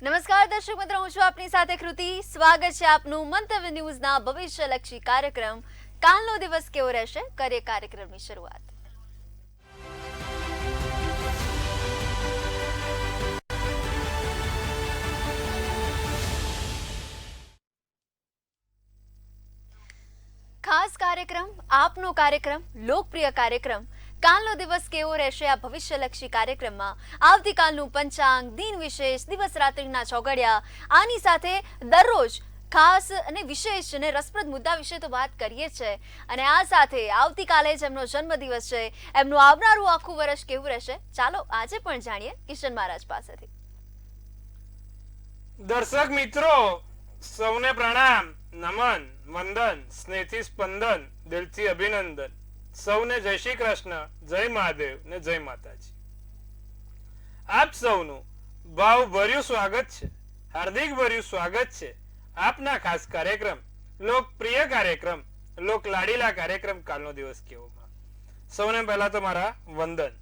નમસ્કાર દર્શક મિત્રો, હું છું આપની સાથે કૃતિ. સ્વાગત છે આપનું મંતવ્ય ન્યૂઝના ભવિષ્યલક્ષી કાર્યક્રમ કાલનો દિવસ કેવો રહેશે કરીએ કાર્યક્રમની શરૂઆત. ખાસ કાર્યક્રમ, આપનો કાર્યક્રમ, લોકપ્રિય કાર્યક્રમ કાલનો દિવસ કેવો રહેશે આ ભવિષ્યલક્ષી કાર્યક્રમમાં આવતીકાલનું પંચાંગ, દિન વિશેષ, દિવસ રાત્રિના ચોઘડિયા, આની સાથે દરરોજ ખાસ અને વિશેષ અને રસપ્રદ મુદ્દા વિશે તો વાત કરીએ છે. અને આ સાથે આવતીકાલે જ એમનો જન્મદિવસ છે, એમનું આવનારું આખું વર્ષ કેવું રહેશે ચાલો આજે પણ જાણીએ કિશન મહારાજ પાસેથી. દર્શક મિત્રો સૌને પ્રણામ, નમન, વંદન, સ્નેહથી સ્પંદન, દિલથી અભિનંદન. સૌને જય શ્રી કૃષ્ણ, જય મહાદેવ ને જય માતાજી. આપ સૌનું ભાવભર્યું સ્વાગત છે, હાર્દિક ભર્યું સ્વાગત છે આપના ખાસ કાર્યક્રમ, લોકપ્રિય કાર્યક્રમ, લોક લાડીલા કાર્યક્રમ કાલનો દિવસ કેવોમાં. સૌને પહેલા તો મારા વંદન.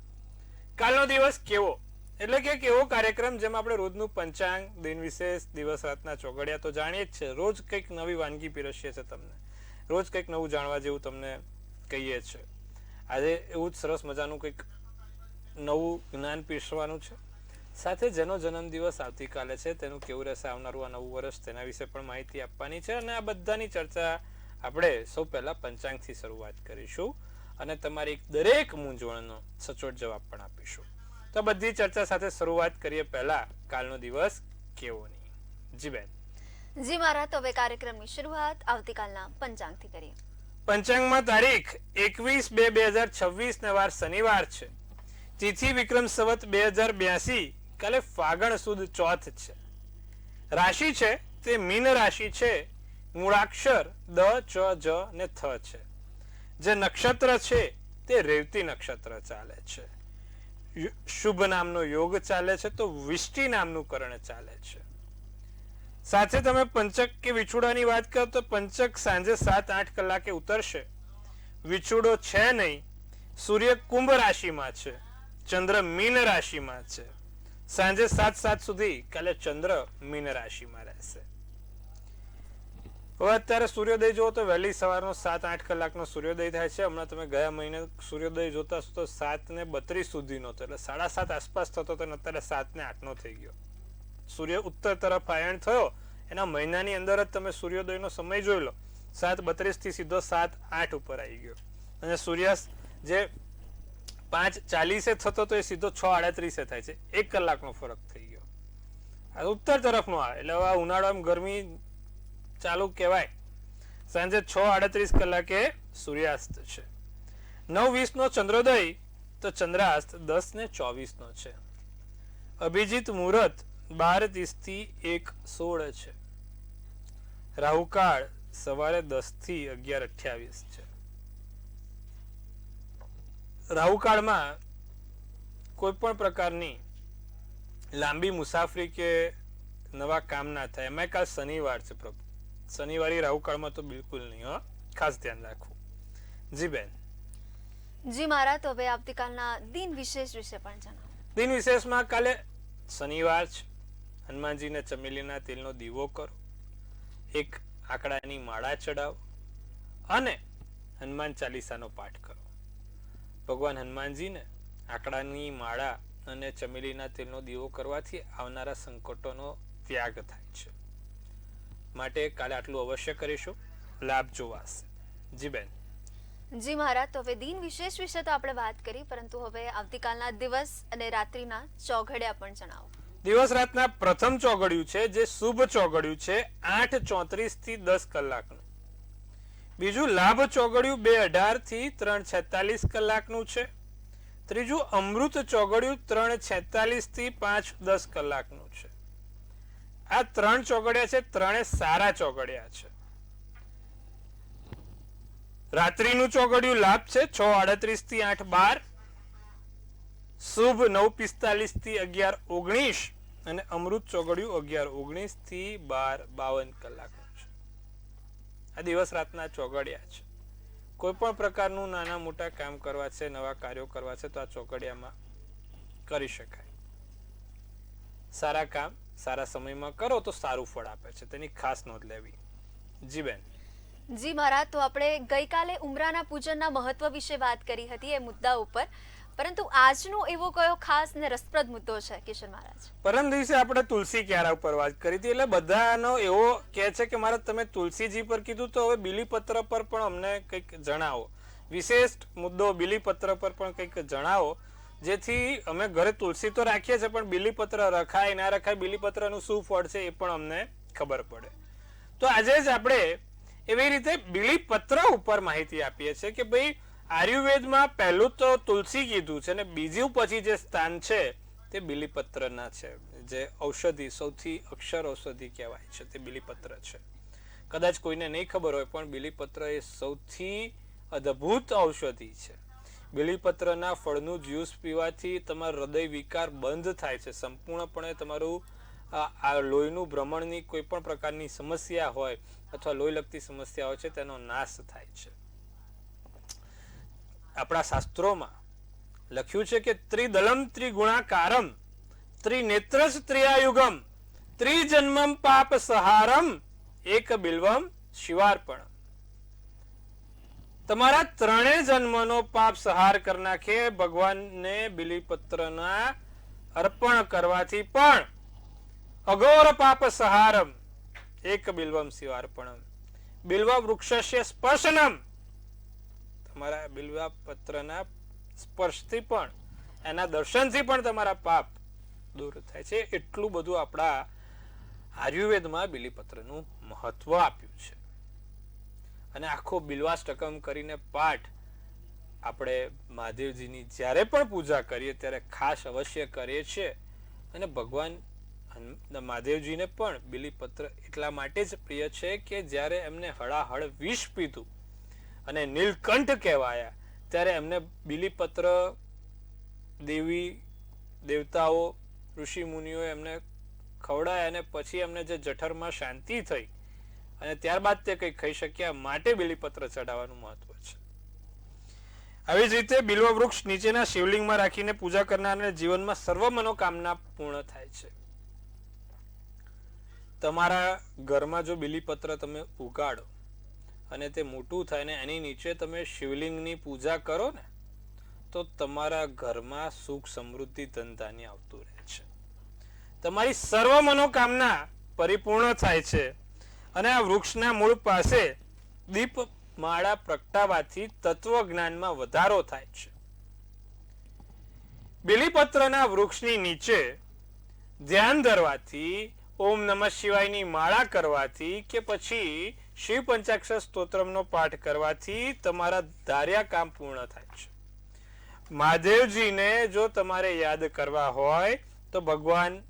કાલનો દિવસ કેવો એટલે કે કેવો કાર્યક્રમ જેમાં આપણે રોજનું પંચાંગ, દિન વિશેષ, દિવસ રાતના ચોઘડિયા તો જાણીએ જ છે. રોજ કંઈક નવી વાનગી પીરસીએ છે તમને, રોજ કંઈક નવું જાણવા જેવું તમને કહીએ છે. આજે એવું જ સરસ મજાનું કંઈક નવું જ્ઞાન પીરસવાનું છે. સાથે જેનો જન્મદિવસ આવતીકાલે છે તેનું કેવું રહેશે આવનારું આ નવું વર્ષ તેના વિશે પણ માહિતી આપવાની છે. અને આ બધાની ચર્ચા આપણે સૌ પહેલા પંચાંગથી શરૂઆત કરીશું અને તમારી દરેક મૂંઝવણનો સચોટ જવાબ પણ આપીશું. તો બધી ચર્ચા સાથે શરૂઆત કરીએ પહેલા કાલનો દિવસ કેવોની. જી બેન. જી મહારાજ, તો હવે કાર્યક્રમની શરૂઆત આવતીકાલના પંચાંગથી કરીએ. પંચાંગમાં તારીખ 21/2/2026 ને વાર શનિવાર છે. તિથિ વિક્રમ સંવત 2082, કાલે ફાગણ સુદ ચોથ છે. રાશિ છે તે મીન રાશિ છે. મૂળાક્ષર દ, ચ, જ ને થ છે. જે નક્ષત્ર છે તે રેવતી નક્ષત્ર ચાલે છે. શુભ નામનો યોગ ચાલે છે તો વિષ્ટિ નામનું કરણ ચાલે છે. સાથે તમે પંચક કે વિછુડાની વાત કરો તો પંચક સાંજે 7-8 કલાકે ઉતરશે. વિછુડો છે નહીં. સૂર્ય કુંભ રાશિમાં છે, ચંદ્ર મીન રાશિમાં છે. સાંજે 7 સુધી કાલે ચંદ્ર મીન રાશિમાં રહેશે. હવે અત્યારે સૂર્યોદય જુઓ તો વહેલી સવારનો 7-8 કલાકનો સૂર્યોદય થાય છે. હમણાં તમે ગયા મહિને સૂર્યોદય જોતા તો 7:32 સુધીનો હતો, એટલે 7:30 આસપાસ થતો હતો, અત્યારે 7:08 થઈ ગયો. સૂર્ય ઉત્તર તરફ આયન થયો એના મહિનાની અંદર જ તમે સૂર્યોદયનો સમય જોઈ લો. 7:32 થી સીધો 7:08 ઉપર આવી ગયો. અને સૂર્યાસ્ત જે 5:40 થતો તો એ સીધો 6:38 થાય છે. 1 કલાકનો ફરક થઈ ગયો. આ ઉત્તર તરફનો આવે એટલે હવે ઉનાળામાં ગરમી ચાલુ કહેવાય. સાંજે 6:38 કલાકે સૂર્યાસ્ત છે. 9:20 ચંદ્રોદય તો ચંદ્રાસ્ત 10:24 છે. અભિજીત મુહૂર્ત 12:30 થી 1:16 છે. રાહુકાળ સવારે 10 થી 11:28 છે. રાહુકાળમાં કોઈ પણ પ્રકારની લાંબી મુસાફરી કે નવા કામ ના થાય. એમાં કાલ શનિવાર છે પ્રભુ. શનિવારે રાહુકાળમાં તો બિલકુલ નહીં, હો, ખાસ ધ્યાન રાખવું. જી બેન. જી મહારાજ, તો હવે આવતીકાલના દિન વિશેષ વિશે પણ જણાવો. દિન વિશેષમાં કાલે શનિવાર છે. હનુમાનજીને ચમેલીના તેલનો દીવો કરો, એક આકડાની માળા ચડાવો અને હનુમાન ચાલીસાનો પાઠ કરો. ભગવાન હનુમાનજીને આકડાની માળા અને ચમેલીના તેલનો દીવો કરવાથી આવનારા સંકટોનો ત્યાગ થાય છે. માટે કાલે આટલું અવશ્ય કરીશું, લાભ જોવાશે. જી બેન. જી મહારાજ, તો હવે દિન વિશેષ વિશે તો આપણે વાત કરી, પરંતુ હવે આવતીકાલના દિવસ અને રાત્રિના ચોઘડિયા પણ જણાવો. દિવસ રાતના પ્રથમ ચોઘડિયું છે જે શુભ ચોઘડિયું છે 8:34 થી 10 કલાકનું. બીજું લાભ ચોઘડિયું 2:18 થી 3:46 કલાકનું છે. ત્રીજું અમૃત ચોઘડિયું 3:46 થી 5:10 કલાકનું છે. આ 3 ચોઘડિયા છે, ત્રણે સારા ચોઘડિયા છે. રાત્રિનું ચોઘડિયું લાભ છે 6:38 થી 8:12, શુભ 9:45 થી 11:19 અને અમૃત ચોઘડિયું 11:19 થી 12:52 કલાકનું છે. આ દિવસ રાતના ચોઘડિયા છે. કોઈ પણ પ્રકારનું નાના મોટા કામ કરવા છે, નવા કાર્યો કરવા છે તો આ ચોઘડિયામાં કરી શકાય. સારા કામ સારા સમયમાં કરો તો સારું ફળ આપે છે, તેની ખાસ નોંધ લેવી. જી બેન. જી મહારાજ, તો આપણે ગઈકાલે ઉમરાના પૂજનના મહત્વ વિશે વાત કરી હતી એ મુદ્દા ઉપર, પરંતુ આજનો એવો કયો ખાસ ને રસપ્રદ મુદ્દો છે કિશન મહારાજ? પરમ દિવસે આપણે તુલસી ક્યારા ઉપર વાત કરી હતી, એટલે બધાનો એવો કહે છે કે મારે તમે તુલસીજી પર કીધું તો હવે બીલીપત્ર પર પણ અમને કંઈક જણાવો, વિશેષ મુદ્દો બીલીપત્ર પર પણ કંઈક જણાવો, જેથી અમે ઘરે તુલસી તો રાખીએ છીએ પણ બીલીપત્ર રખાય ના રખાય, બીલીપત્રનું શું ફળ છે એ પણ અમને ખબર પડે. તો આજે જ આપણે એવી રીતે બીલીપત્ર ઉપર માહિતી આપીએ છીએ કે ભાઈ આયુર્વેદમાં પહેલું તો તુલસી કીધું છે અને બીજું પછી જે સ્થાન છે તે બીલીપત્રના છે, જે ઔષધિ સૌથી અક્ષર ઔષધિ કહેવાય છે તે બીલીપત્ર છે. કદાચ કોઈને નહીં ખબર હોય પણ બીલીપત્ર એ સૌથી અદ્ભુત ઔષધિ છે. બીલીપત્રના ફળનું જ્યુસ પીવાથી તમારો હૃદય વિકાર બંધ થાય છે, સંપૂર્ણપણે તમારું આ લોહીનું ભ્રમણની કોઈ પણ પ્રકારની સમસ્યા હોય અથવા લોહી લગતી સમસ્યા હોય છે તેનો નાશ થાય છે. આપણા શાસ્ત્રોમાં લખ્યું છે કે ત્રિદલમ ત્રિગુણાકારમ ત્રિનેત્રસ ત્રિયાયુગમ ત્રિજન્મમ પાપ સહારમ એક બિલ્વમ શિવાર્પણમ. તમારા ત્રણેય જન્મનો પાપ સહાર કરી નાખે ભગવાનને બીલીપત્રના અર્પણ કરવાથી પણ અઘોર પાપ સહારમ એક બિલ્વમ શિવાર્પણમ. બિલ્વ વૃક્ષસ્ય સ્પર્શનમ, તમારા બિલ્વા પત્રના સ્પર્શથી પણ એના દર્શનથી પણ તમારા પાપ દૂર થાય છે. એટલું બધું આપણા આયુર્વેદમાં બીલીપત્રનું મહત્વ આપ્યું છે. અને આખો બિલ્વાષ્ટકમ કરીને પાઠ આપણે મહાદેવજીની જ્યારે પણ પૂજા કરીએ ત્યારે ખાસ અવશ્ય કરીએ છીએ. અને ભગવાન મહાદેવજીને પણ બીલીપત્ર એટલા માટે જ પ્રિય છે કે જ્યારે એમને હળાહળ વિષ પીધું અને નીલકંઠ કહેવાયા ત્યારે એમને બીલીપત્ર દેવી દેવતાઓ ઋષિ મુનિઓ એમને ખવડાયા અને પછી એમને જે જઠરમાં શાંતિ થઈ અને ત્યારબાદ તે કંઈ ખાઈ શક્યા, માટે બીલીપત્ર ચડાવવાનું મહત્વ છે. આવી જ રીતે બિલ્વ વૃક્ષ નીચેના શિવલિંગમાં રાખીને પૂજા કરનારને જીવનમાં સર્વ મનોકામના પૂર્ણ થાય છે. તમારા ઘરમાં જો બીલીપત્ર તમે ઉગાડો અને તે મોટું થાય ને એની નીચે તમે શિવલિંગની પૂજા કરો ને તો તમારા ઘરમાં સુખ સમૃદ્ધિ ધનધાન્ય આવતું રહે છે. તમારી સર્વ મનોકામના પરિપૂર્ણ થાય છે. અને આ વૃક્ષના મૂળ પાસે દીપ માળા પ્રગટાવાથી તત્વજ્ઞાનમાં વધારો થાય છે. બીલીપત્રના વૃક્ષની નીચે ધ્યાન ધરવાથી, ઓમ નમઃ શિવાયની માળા કરવાથી કે પછી શિવ પંચાક્ષર સ્તોત્રમનો પાઠ કરવાથી તમારા ધાર્યા કામ પૂર્ણ થાય છે. મહાદેવજીને જો તમારે યાદ કરવા હોય તો ભગવાન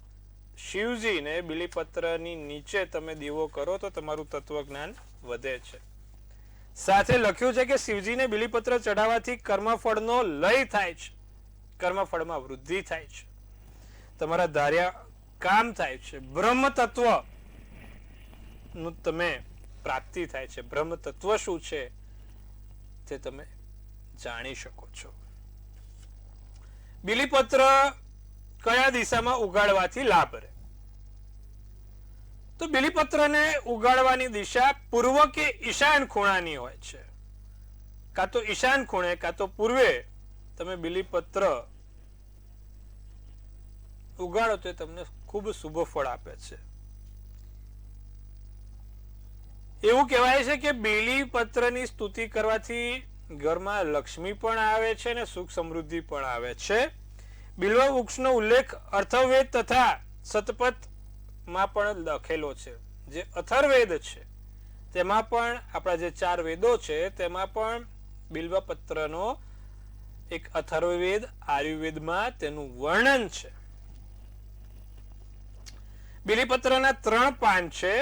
શિવજીને બીલીપત્રની નીચે તમે દીવો કરો તો તમારું તત્વજ્ઞાન વધે છે. સાથે લખ્યું છે કે શિવજીને બીલીપત્ર ચડાવવાથી કર્મફળનો લય થાય છે, કર્મફળમાં વૃદ્ધિ થાય છે, તમારા ધાર્યા કામ થાય છે, બ્રહ્મ તત્વ નું તમે પ્રાપ્તિ થાય છે. બ્રહ્મ તત્વ શું છે તે તમે જાણી શકો છો. બીલીપત્ર કયા દિશામાં ઉગાડવાથી લાભ રહે? તો બીલીપત્રને ઉગાડવાની દિશા પૂર્વ કે ઈશાન ખૂણાની હોય છે. કાં તો ઈશાન ખૂણે કાં તો પૂર્વે તમે બીલીપત્ર ઉગાડો તો તમને ખૂબ શુભ ફળ આપે છે. એવું કહેવાય છે કે બીલીપત્રની સ્તુતિ કરવાથી ઘરમાં લક્ષ્મી પણ આવે છે અને સુખ સમૃદ્ધિ પણ આવે છે. બિલ્વ વૃક્ષનો ઉલ્લેખ અથર્વવેદ તથા શતપથમાં પણ લખેલો છે. જે અથર્વવેદ છે તેમાં પણ આપણા જે 4 વેદો છે તેમાં પણ બિલ્વપત્રનો એક અથર્વવેદ આયુર્વેદમાં તેનું વર્ણન છે. બીલીપત્રના 3 પાન છે.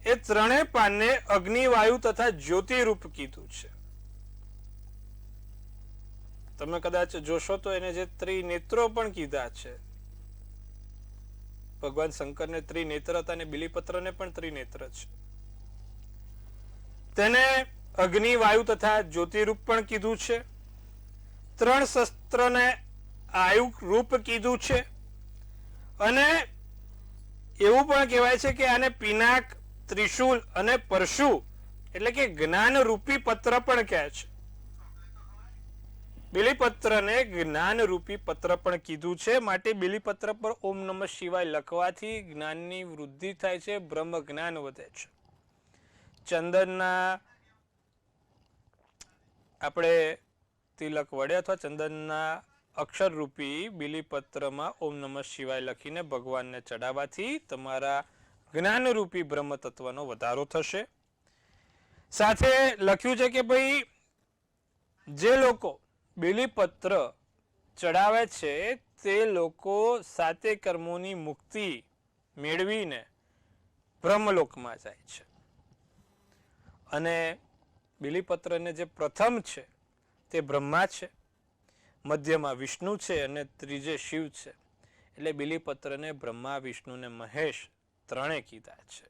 એ 3 પાનને અગ્નિ, વાયુ તથા જ્યોતિ રૂપ કીધું છે. તમે કદાચ જોશો તો એને જે ત્રિનેત્રો પણ કીધા છે. ભગવાન શંકરને ત્રિનેત્ર હતા અને બીલીપત્રને પણ ત્રિનેત્ર છે. તેને અગ્નિ, વાયુ તથા જ્યોતિ રૂપ પણ કીધું છે. 3 શસ્ત્રને આયુ રૂપ કીધું છે અને એવું પણ કહેવાય છે કે આને પિનાક, ત્રિશુલ અને પરશુ એટલે કે જ્ઞાન રૂપી પત્ર પણ કહે છે. બિલીપત્રને જ્ઞાન રૂપી પત્ર પણ કીધું છે. માટે બિલીપત્ર પર ઓમ નમઃ શિવાય લખવાથી જ્ઞાનની વૃદ્ધિ થાય છે, બ્રહ્મ જ્ઞાન વધે છે. ચંદનના આપણે તિલક વડે અથવા ચંદનના અક્ષર રૂપી બિલીપત્રમાં ઓમ નમઃ શિવાય લખીને ભગવાનને ચડાવવાથી તમારા જ્ઞાન રૂપી બ્રહ્મ તત્વનો વધારો થશે. સાથે લખ્યું છે કે ભાઈ જે લોકો બિલીપત્ર ચડાવે છે તે લોકો સાતે કર્મોની મુક્તિ મેળવીને બ્રહ્મલોકમાં જાય છે. અને બિલીપત્રને જે પ્રથમ છે તે બ્રહ્મા છે, મધ્યમાં વિષ્ણુ છે અને ત્રીજે શિવ છે. એટલે બિલીપત્રને બ્રહ્મા, વિષ્ણુ ને મહેશ ત્રણે કીધા છે.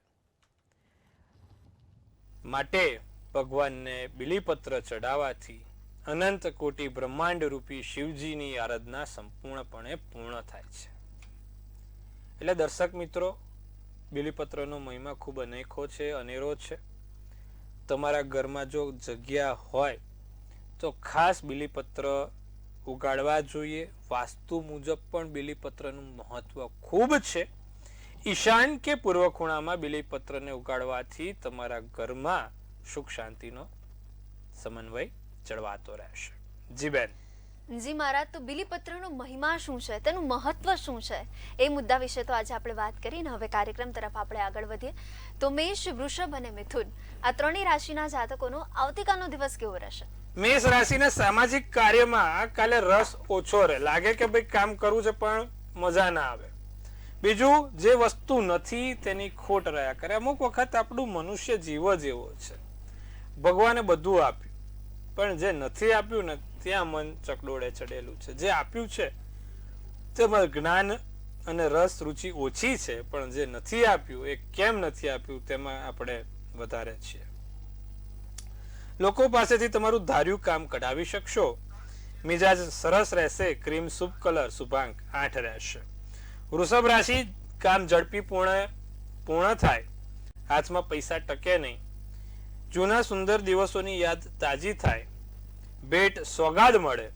માટે ભગવાનને બિલીપત્ર ચડાવવાથી અનંત કોટી બ્રહ્માંડ રૂપી શિવજીની આરાધના સંપૂર્ણપણે પૂર્ણ થાય છે. એટલે દર્શક મિત્રો, બિલીપત્રનો મહિમા ખૂબ અનેકો છે, અનેરો છે. તમારા ઘરમાં જો જગ્યા હોય તો ખાસ બિલીપત્ર ઉગાડવા જોઈએ. વાસ્તુ મુજબ પણ બિલીપત્રનું મહત્વ ખૂબ છે. ઈશાન કે પૂર્વ ખૂણામાં બિલીપત્રને ઉગાડવાથી તમારા ઘરમાં સુખ શાંતિનો સમન્વય જળવાતો રહેશે. જી બેન. જી મહારાજ, તો બિલીપત્રનો મહિમા શું છે, તેનું મહત્વ શું છે, એ મુદ્દા વિશે તો આજે આપણે વાત કરીને હવે કાર્યક્રમ તરફ આપણે આગળ વધીએ. તો મેષ, વૃષભ અને મિથુન આ ત્રણેય રાશિના જાતકોનો આવતીકાલનો દિવસ કેવો રહેશે? મેષ રાશિના સામાજિક કાર્યમાં કાલે રસ ઓછો રહે. લાગે કે ભાઈ કામ કરવું છે પણ મજા ના આવે. બીજું, જે વસ્તુ નથી તેની ખોટ રહ્યા કરે. અમુક વખત આપણું મનુષ્ય જીવ જ એવો છે. ભગવાને બધું આપ્યું પણ જે નથી આપ્યું ને ત્યાં મન ચકડોળે ચડેલું છે. જે આપ્યું છે તેમાં જ્ઞાન અને રસ રુચિ ઓછી છે, પણ જે નથી આપ્યું એ કેમ નથી આપ્યું તેમાં આપણે વધારે છીએ. લોકો પાસેથી તમારું ધાર્યું કામ કઢાવી શકશો. મિજાજ સરસ રહેશે. ક્રીમ શુભ કલર, શુભાંક 8 રહેશે. વૃષભ રાશિ, કામ ઝડપી પૂર્ણ થાય. હાથમાં પૈસા ટકે નહીં. જૂના સુંદર દિવસોની યાદ તાજી થાય. ભેટ સોગાદ મળે.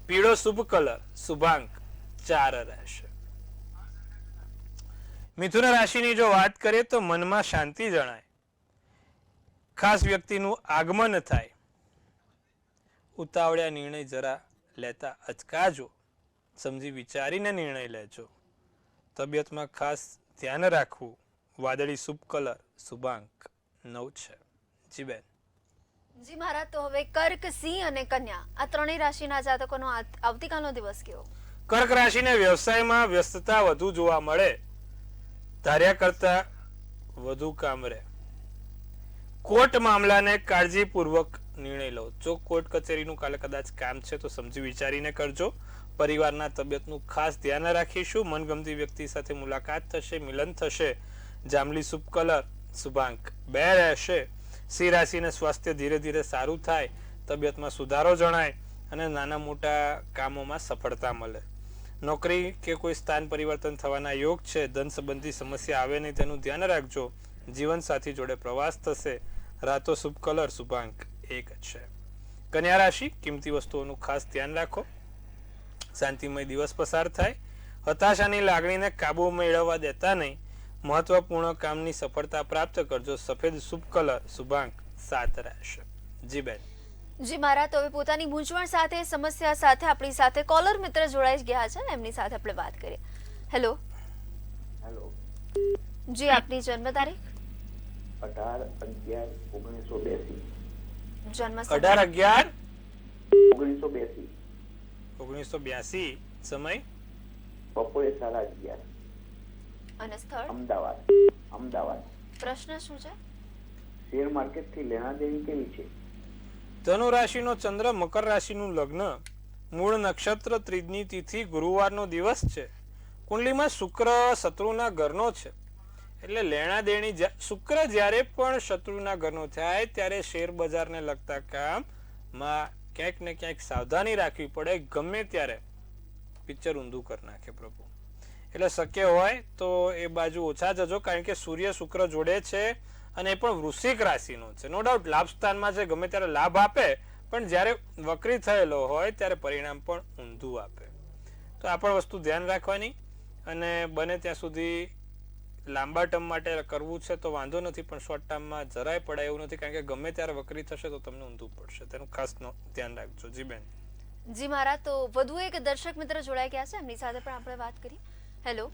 પીળો શુભ કલર, શુભાંક 4 રહેશે. મિથુન રાશિની જો વાત કરીએ તો મનમાં શાંતિ જણાય. ખાસ વ્યક્તિનું આગમન થાય. ઉતાવળિયા નિર્ણય જરા લેતા અચકાજો. સમજી વિચારીને નિર્ણય લેજો. તબિયતમાં ખાસ ધ્યાન રાખવું. વાદળી શુભ કલર, શુભાંક 9 છે. જી બેન. જી મહારાજ, તો હવે કર્ક, સિંહ અને કન્યા આ ત્રણેય રાશિના જાતકોનો આવતીકાલનો દિવસ કેવો? કર્ક રાશિને વ્યવસાયમાં વ્યસ્તતા વધુ જોવા મળે. ધાર્યા કરતા વધુ કામ રહે. કોર્ટ મામલાને કાળજીપૂર્વક નિર્ણય લો. જો કોર્ટ કચેરીનું કાલે કદાચ કામ છે તો સમજી વિચારીને કરજો. પરિવારના તબિયતનું ખાસ ધ્યાન રાખીશું. મનગમતી વ્યક્તિ સાથે મુલાકાત થશે, મિલન થશે. જાંબલી શુભ કલર, શુભાંક 2 રહેશે. સિંહ રાશિને સ્વાસ્થ્ય ધીરે ધીરે સારું થાય. તબિયતમાં સુધારો જણાય અને નાના મોટા કામોમાં સફળતા મળે. નોકરી કે કોઈ સ્થાન પરિવર્તન થવાના યોગ છે. ધન સંબંધી સમસ્યા આવે નહીં તેનું ધ્યાન રાખજો. જીવન સાથી જોડે પ્રવાસ થશે. રાતો શુભ કલર, શુભાંક 1 છે. કન્યા રાશિ, કિંમતી વસ્તુઓનું ખાસ ધ્યાન રાખો. શાંતિમય દિવસ પસાર થાય. હતાશાની લાગણીને કાબુ મેળવવા દેતા નહીં. મહત્વપૂર્ણ કામની સફળતા પ્રાપ્ત કરજો. સફેદ શુભ કલર, શુભાંક 7 રહેશે. જી બેન. જી મહારાજ, તો હવે પોતાની મૂંઝવણ સાથે, સમસ્યા સાથે આપણી સાથે કોલર મિત્ર જોડાઈ ગયા છે, એમની સાથે આપણે વાત કરીએ. હેલો. હેલો. જી, આપની જન્મ તારીખ? 18/11/1982. જન્મ 18/11/1982. 1982. સમય? બપોરે 11:30. અને સ્થળ? અમદાવાદ. પ્રશ્ન શું છે? શેર માર્કેટ થી લેણા દેણી કેવી છે? ધનુ રાશિનો ચંદ્ર, મકર રાશિનું લગ્ન, મૂળ નક્ષત્ર, ત્રીજની તિથિ, ગુરુવારનો દિવસ છે. કુંડલીમાં શુક્ર શત્રુના ઘરનો છે. એટલે લેણા દેણી, શુક્ર જ્યારે પણ શત્રુના ઘરનો થાય ત્યારે શેર બજારને લગતા કામમાં ક્યાંક ને ક્યાંક સાવધાની રાખવી પડે. ગમે ત્યારે પિક્ચર ઊંધું કરી નાખે પ્રભુ. એટલે શક્ય હોય તો એ બાજુ ઓછા જજો, કારણ કે સૂર્ય શુક્ર જોડે છે અને એ પણ વૃશ્ચિક રાશિનો છે. નો ડાઉટ લાભ સ્થાનમાં છે, ગમે ત્યારે લાભ આપે, પણ જ્યારે વક્રી થયેલો હોય ત્યારે પરિણામ પણ ઊંધું આપે. તો આ પણ વસ્તુ ધ્યાન રાખવાની. અને બને ત્યાં સુધી લાંબા ટર્મ માટે કરવું છે તો વાંધો નથી, પણ શોર્ટ ટર્મમાં જરાય પડાય એવું નથી, કારણ કે ગમે ત્યારે વક્રી થશે તો તમને ઊંધું પડશે. તેનું ખાસ ધ્યાન રાખજો. જી બેન. જી મહારાજ, તો વધુ એક દર્શક મિત્ર જોડાઈ ગયા છે, એમની સાથે પણ આપણે વાત કરીએ. હેલો.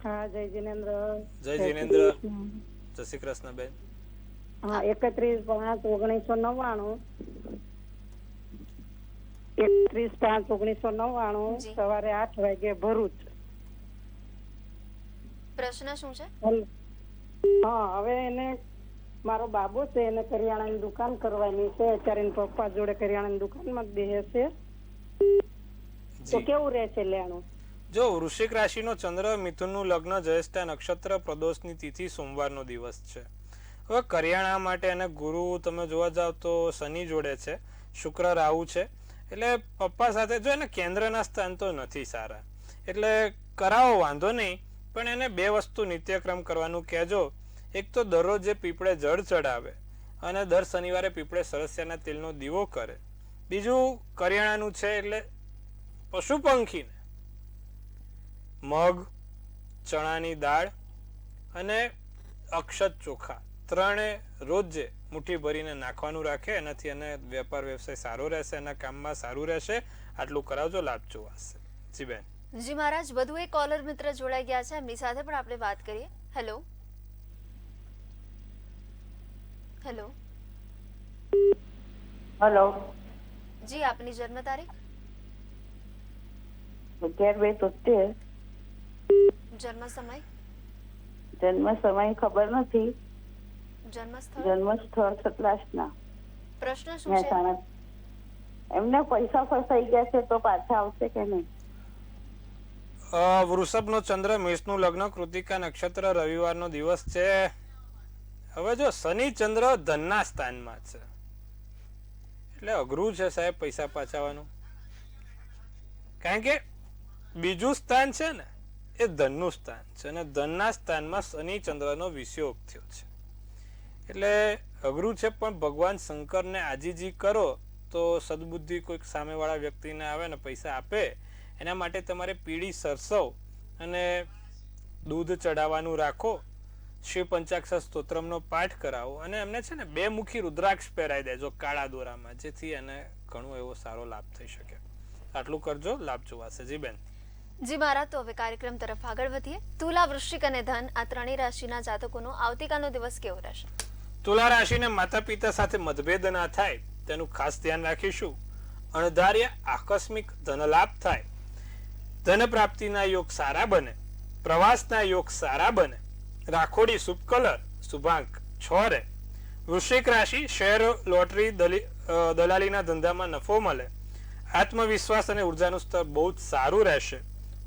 હા, જય જીનેન્દ્ર. જય જીનેન્દ્ર. જય શ્રી કૃષ્ણ બેન. હા, 31/5/1999 31/5/1999 જી. સવારે 8 વાગે ભરૂચ. પ્રશ્ન શું છે? હા, હવે એને મારો બાબો છે, એને કરિયાણાની દુકાન કરવાની છે. અત્યારે એના પપ્પા જોડે કરિયાણાની દુકાનમાં જ બેસે છે. તો જી. કેવું રહેશે લેણું? જો વૃશ્ચિક રાશિનો ચંદ્ર, મિથુનનું લગ્ન, જ્યેષ્ઠા નક્ષત્ર, પ્રદોષની તિથિ, સોમવારનો દિવસ છે. હવે કરિયાણા માટે અને ગુરુ તમે જોવા જાવ તો શનિ જોડે છે, શુક્ર રાહુ છે, એટલે પપ્પા સાથે જો એને કેન્દ્રના સ્થાન તો નથી સારા, એટલે કરાવો વાંધો નહીં, પણ એને બે વસ્તુ નિત્યક્રમ કરવાનું કહેજો. એક તો દરરોજ જે પીપળે જળ ચડાવે અને દર શનિવારે પીપળે સરસ્યાના તેલનો દીવો કરે. બીજું કરિયાણાનું છે એટલે પશુ પંખીને મગ, ચણાની દાળ અને અક્ષત ચોખા ત્રણે રોજ મુઠ્ઠી ભરીને નાખવાનું રાખે. એનાથી એને વેપાર વ્યવસાય સારો રહેશે, એના કામમાં સારું રહેશે. આટલું કરાવજો, લાભ જોવાશે. જી બેન. જી મહારાજ, વધુ એક કોલર મિત્ર જોડાઈ ગયા છે, એમની સાથે પણ આપણે વાત કરીએ. હેલો. હેલો. હેલો. જી, આપની જન્મ તારીખ? 11/2/73. જન્મ સમય? જન્મ સમય ખબર નથી. જન્મ સ્થળ? જન્મ સ્થળ સતલાસના. પ્રશ્ન શું છે? મહેસાણા. એમને પૈસા ફસાઈ ગયા છે તો પાછા આવશે કે નહીં? વૃષભનો ચંદ્ર, મેષનું લગ્ન, કૃતિકા નક્ષત્ર, રવિવારનો દિવસ છે. હવે જો શનિ ચંદ્ર ધનના સ્થાનમાં છે એટલે અઘરું છે સાહેબ પૈસા પાછાવાનું, કારણ કે બીજું સ્થાન છે ને એ ધનનું સ્થાન છે અને ધનના સ્થાનમાં શનિ ચંદ્રનો વિષયોગ થયો છે એટલે અઘરું છે. પણ ભગવાન શંકરને આજીજી કરો તો સદબુદ્ધિ કોઈક સામેવાળા વ્યક્તિને આવે ને પૈસા આપે. એના માટે તમારે પીળી સરસવ અને દૂધ ચડાવવાનું રાખો, શિવ પંચાક્ષર સ્તોત્રમનો પાઠ કરાવો અને એમને છે ને 2 મુખી રુદ્રાક્ષ પહેરાવી દેજો કાળા દોરામાં, જેથી એને ઘણો એવો સારો લાભ થઈ શકે. આટલું કરજો, લાભ જોવાશે. જી બેન. જી મહારાજ, તો હવે કાર્યક્રમ તરફ આગળ વધીએ. તુલા, વૃશ્ચિક અને ધન આ ત્રણેય રાશિના જાતકોનો આવતીકાલનો દિવસ કેવો રહેશે? તુલા રાશિને માતા પિતા સાથે મતભેદ ના થાય તેનું ખાસ ધ્યાન રાખીશું. અણધાર્ય આકસ્મિક ધન લાભ થાય, ધન પ્રાપ્તિના યોગ સારા બને, પ્રવાસના યોગ સારા બને, રાખોડી શુભ કલર, શુભાંક 6 રહે. વૃશ્ચિક રાશિ, શેર, લોટરી, દલાલીના ધંધામાં નફો મળે, આત્મવિશ્વાસ અને ઉર્જાનું સ્તર બહુ જ સારું રહેશે,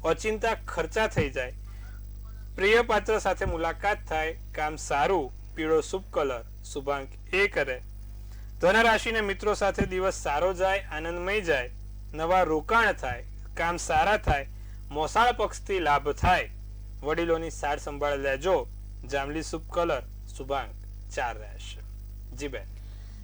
ઓચિંતા ખર્ચા થઈ જાય, પ્રિય પાત્ર સાથે મુલાકાત થાય, કામ સારું, પીળો શુભ કલર, શુભાંક 1 રહે. ધન રાશિને મિત્રો સાથે દિવસ સારો જાય, આનંદમય જાય, નવા રોકાણ થાય, કામ સારા થાય, મોસાળ પક્ષથી લાભ થાય, વડીલોની સાર સંભાળ લેજો, જાંબલી શુભ કલર, શુભાંક 4 રહેશે. જી બેન.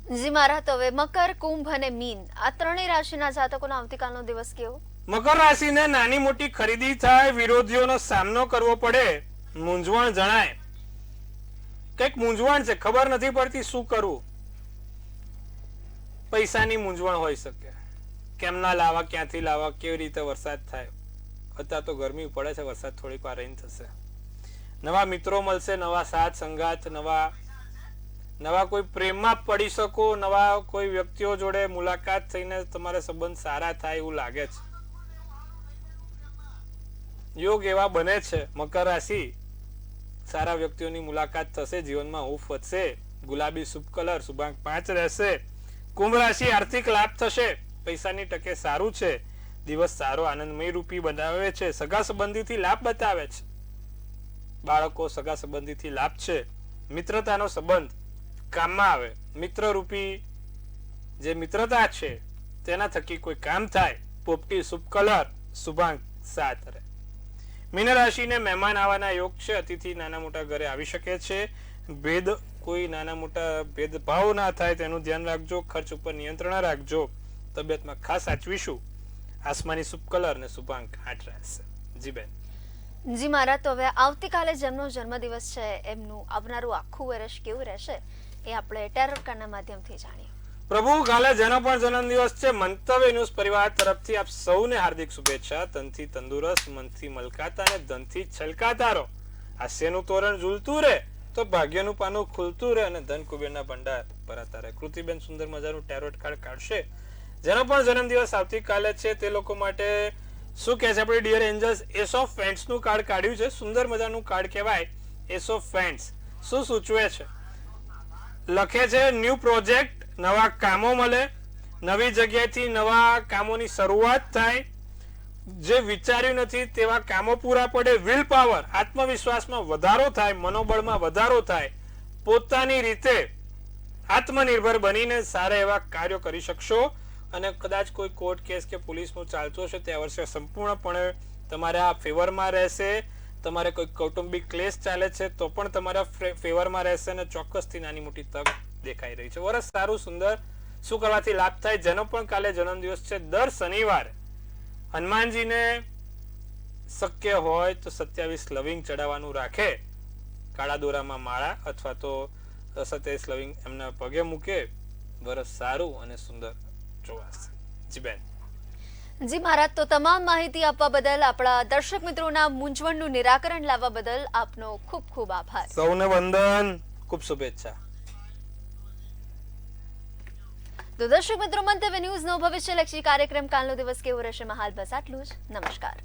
જી મહારાજ, તો હવે મકર, કુંભ અને મીન આ ત્રણેય રાશિના જાતકોનો આવતીકાલનો દિવસ કેવો? મકર રાશિને નાની મોટી ખરીદી થાય, વિરોધીઓનો સામનો કરવો પડે, મૂંઝવણ જણાય, કઈક મૂંઝવણ છે, ખબર નથી પડતી શું કરવું. પૈસાની મૂંઝવણ હોઈ શકે, કેમના લાવવા, ક્યાંથી લાવવા, કેવી રીતે વરસાદ થાય. અત્યારે તો ગરમી પડે છે, વરસાદ થોડીક વાર રહીને થશે. નવા મિત્રો મળશે, નવા સાથ સંગાત, નવા કોઈ પ્રેમમાં પડી શકો, નવા કોઈ વ્યક્તિઓ જોડે મુલાકાત થઈને તમારે સંબંધ સારા થાય એવું લાગે છે. યોગ એવા બને છે. મકર રાશિ, સારા વ્યક્તિઓની મુલાકાત થશે, જીવનમાં હૂંફ વધશે, ગુલાબી શુભ કલર, શુભાંક 5 રહેશે. કુંભ રાશિ, આર્થિક લાભ થશે, પૈસાની ટકે સારું છે, દિવસ સારો આનંદમય રૂપી બનાવે છે, સગા સંબંધીથી લાભ બતાવે છે, બાળકો સગા સંબંધીથી લાભ છે, મિત્રતાનો સંબંધ કામમાં આવે, મિત્ર રૂપી જે મિત્રતા છે તેના થકી કોઈ કામ થાય, પોપટી શુભ કલર, શુભાંક 7 રહે. મીન રાશિને મહેમાન આવવાના યોગ છે. અતિથિ નાના મોટા ઘરે આવી શકે છે. ભેદ કોઈ નાના મોટા ભેદભાવ ના થાય તેનું ધ્યાન રાખજો. ખર્ચ ઉપર નિયંત્રણ રાખજો. તબિયતમાં ખાસ સાચવીશું. આસમાની શુભ કલર અને શુભાંક 8 રહેશે. જી બેન. જી મહારાજ, તો હવે આવતીકાલે જેમનો જન્મદિવસ છે એમનું આવનારું આખું વર્ષ કેવું રહેશે એ આપણે ટેરોટ કાર્ડના માધ્યમથી જાણીએ. પ્રભુ, કાલે જેનો પણ જન્મદિવસ છે, મંતવ્ય ન્યૂઝ પરિવાર તરફથી આપ સૌને હાર્દિક શુભેચ્છા. તનથી તંદુરસ્ત, મનથી મલકાતા અને ધનથી છલકાતા રહો. હાસ્યનું તોરણ ઝૂલતું રહે તો ભાગ્યનું પાનું ખુલતું રહે અને ધન કુબેરના ભંડાર ભરાતા રહે. કૃતિબેન સુંદર મજાનું ટેરોટ કાર્ડ કાઢશે. જેનો પણ જન્મદિવસ આવતીકાલે છે તે લોકો માટે શું કહે છે આપણે ડિયર એન્જલ્સ, એસ ઓફ ફેન્ટ્સ નું કાર્ડ કાઢ્યું છે. સુંદર મજાનું કાર્ડ કહેવાય એસ ઓફ ફેન્ટ્સ. શું સૂચવે છે? લખે છે ન્યૂ પ્રોજેક્ટ, નવા કામો મળે, નવી જગ્યાએથી નવા કામોની શરૂઆત થાય, જે વિચાર્યું નથી તેવા કામો પૂરા પડે, વિલ પાવર આત્મવિશ્વાસમાં વધારો થાય, મનોબળમાં વધારો થાય, પોતાની રીતે આત્મનિર્ભર બનીને સારા એવા કાર્યો કરી શકશો. અને કદાચ કોઈ કોર્ટ કેસ કે પોલીસનું ચાલતું હશે તે આ વર્ષે સંપૂર્ણપણે તમારા ફેવરમાં રહેશે. તમારે કોઈ કૌટુંબિક ક્લેશ ચાલે છે તો પણ તમારા ફેવરમાં રહેશે અને ચોક્કસથી નાની મોટી તક દેખાઈ રહી છે. વર્ષ સારું સુંદર. શું કરવાથી લાભ થાય? જેનો પણ કાલે જન્મદિવસ છે, દર શનિવારે હનુમાનજીને શક્ય હોય તો 27 લવિંગ ચડાવવાનું રાખે. કાળા દોરામાં માળા અથવા તો 27 લવિંગ એમના પગે મૂકે. વર્ષ સારું અને સુંદર જોવાશે. જી બેન. જી મહારાજ, તો તમામ માહિતી આપવા બદલ, આપણા દર્શક મિત્રોના મૂંઝવણનું નિરાકરણ લાવવા બદલ આપનો ખૂબ ખૂબ આભાર. સૌને વંદન, ખૂબ શુભેચ્છા. તો દર્શક મિત્રો, મંતવ્ય ન્યૂઝનો ભવિષ્યલક્ષી કાર્યક્રમ કાલનો દિવસ કેવો રહેશે હાલ બસ આટલું જ. નમસ્કાર.